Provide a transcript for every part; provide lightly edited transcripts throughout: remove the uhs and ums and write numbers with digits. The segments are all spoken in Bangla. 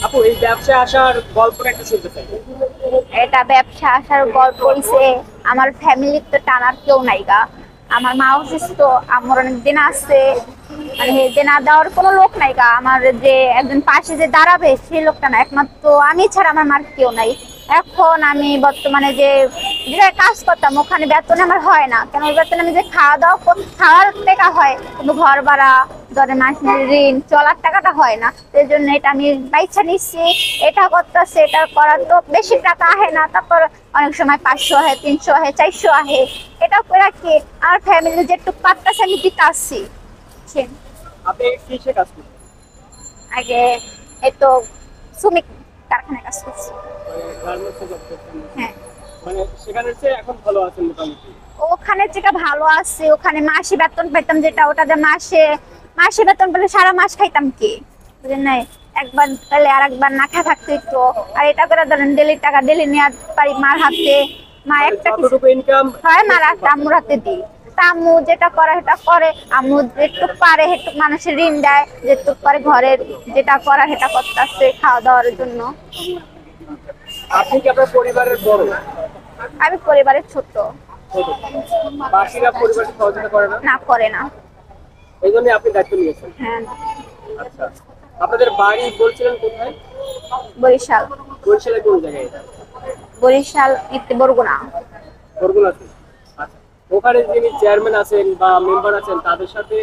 আপু এই ব্যবসায় আসার গল্পটা একটু শুনতে চাই। এটা ব্যবসা আসার গল্প হইছে আমার ফ্যামিলির তো টানার কেউ নাই গা। আমার মা অসুস্থ, আমার অনেক দিন আছে, মানে দেনা দেওয়ার কোনো লোক নাই গা। আমার যে একজন পাশে যে দাঁড়াবে সেই লোকটা না, একমাত্র আমি ছাড়া আমার মার কেউ নাই। এখন আমি বর্তমানে যে যেটা কাজ করতাম ওখানে বেতন আমার হয় না, কেন ওই বেতন আমি যে খাওয়া দাওয়া খাওয়ার টাকা হয়, কিন্তু ঘর ভাড়া ধরে মাসে ঋণ চলার টাকাটা হয় না। সেই জন্য এটা আমি বাইচ্ছা নিচ্ছি, এটা করতেছে, এটা করার তো বেশি টাকা আহে না। তারপর অনেক সময় 500 আহে, 300 আহে, 400 আহে, এটা করে কি আমার ফ্যামিলি যেটুকু পারতেছে আমি দিতে আসছি। আপনি কিসে কাজ করছেন? আগে এই তো শ্রমিক কারখানায় কাজ করছি। গার্মেন্টসে জব করছেন? হ্যাঁ। মানে সেখানে চেয়ে এখন ভালো আছেন মোটামুটি? ওখানে যেটা ভালো আছে, ওখানে মাসে বেতন পেতাম যেটা, ওটাতে মাসে মাসে বেতন পেলে সারা মাস খাইতাম কি, বুঝলেন নাই? একবার পেলে আর একবার না খা থাকতে তো। আর এটা করে ধরেন ডেলি টাকা ডেলি নেওয়ার পারি মার হাতে, মা একটা কিছু ইনকাম হয় মার হাতে আম্মুর হাতে দিই। তা আম্মু যেটা করে সেটা করে, আম্মু যেটুক পারে সেটুক মানুষের ঋণ দেয়, যেটুক পারে ঘরের যেটা করা সেটা করতেছে খাওয়া দাওয়ার জন্য। আপনি কি আপনার পরিবারের বড়? আমি পরিবারের ছোট। বাকিরা পরিবারকে সহযোগিতা করে না? না, করে না। এই জন্য আপনি দায়িত্ব নিয়েছেন? হ্যাঁ। আচ্ছা, আপনাদের বাড়ি বলছিলেন কোথায়? বরিশাল। বরিশালে কোন জায়গায় এটা? বরিশাল বরগুনা। বরগুনাতে? আচ্ছা, ওখানে যিনি চেয়ারম্যান আছেন বা মেম্বার আছেন তাদের সাথে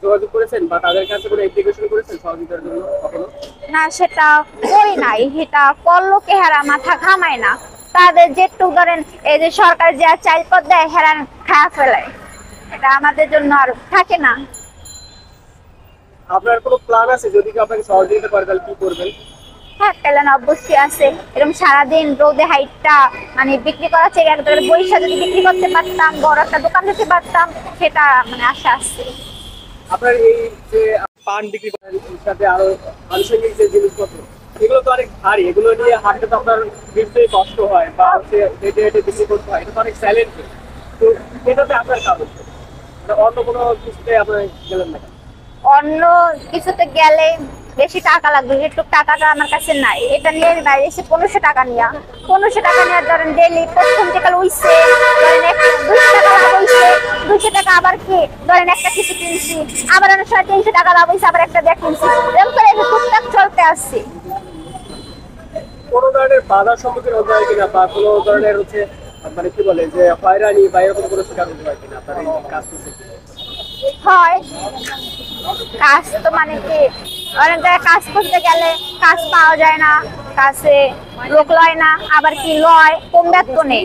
যোগাযোগ করেছেন বা তাদের কাছে কোনো অ্যাপ্লিকেশন করেছেন সহযোগিতার জন্য কখনো? না, সেটা করি নাই। সেটা করলো কে হেরা মাথা ঘামায় না। তাদের যেটুক ধরেন এই যে সরকার যে চাল পদ দেয় হেরান খায়া ফেলায়, এটা আমাদের জন্য আর থাকে না। আপনার কোনো প্ল্যান আছে যদি কেউ আপনাকে সহযোগিতা করে তাহলে কি করবেন? হ্যাঁ, প্ল্যান অবশ্যই আছে। এরকম সারাদিন রোদে হাইটটা মানে বিক্রি করা চেয়ে একদম বরিশাল যদি বিক্রি করতে পারতাম, বড় একটা দোকান দিতে পারতাম, সেটা মানে আশা আছে। আপনার এই যে পান বিক্রি করার সাথে আরো আনুষঙ্গিক যে জিনিসপত্র, এগুলো তো অনেক ভারী, এগুলো নিয়ে হাঁটতে তো আপনার নিশ্চয়ই কষ্ট হয় বা হচ্ছে হেঁটে হেঁটে বিক্রি করতে হয়, এটা তো অনেক চ্যালেঞ্জ। তো এটাতে আপনার কারণ অন্য কোনো কিছুতে আপনার গেলেন না? অন্য কিছুতে গেলে বেশি টাকা লাগবে, একটু টাকাটা আমার কাছে নাই। এটা নিয়ে বাইরে এসে 1500 টাকা নিয়া 1500 টাকা নিয়ে ধরেন ডেলি প্রথম থেকে উইছে ধরেন 200 টাকা লাভ হইছে, 200 টাকা আবার কি ধরেন একটা কিছু কিনছি, আবার অনেক সময় 300 টাকা লাভ হইছে, আবার একটা ব্যাগ কিনছি, এরকম করে টুকটাক চলতে আসছি। কোনো ধরনের বাধার সম্মুখীন হতে হয় কিনা বা কোনো ধরনের হচ্ছে মানে কি বলে যে হয়রানি বা এরকম কোনো শিকার হতে হয় কিনা আপনার এই কাজ করতে? হয়, কাজ তো মানে কি অনেক জায়গায় কাজ করতে গেলে কাজ পাওয়া যায় না, কাছে লোক লয় না, আবার কি লয় কম বেতনে,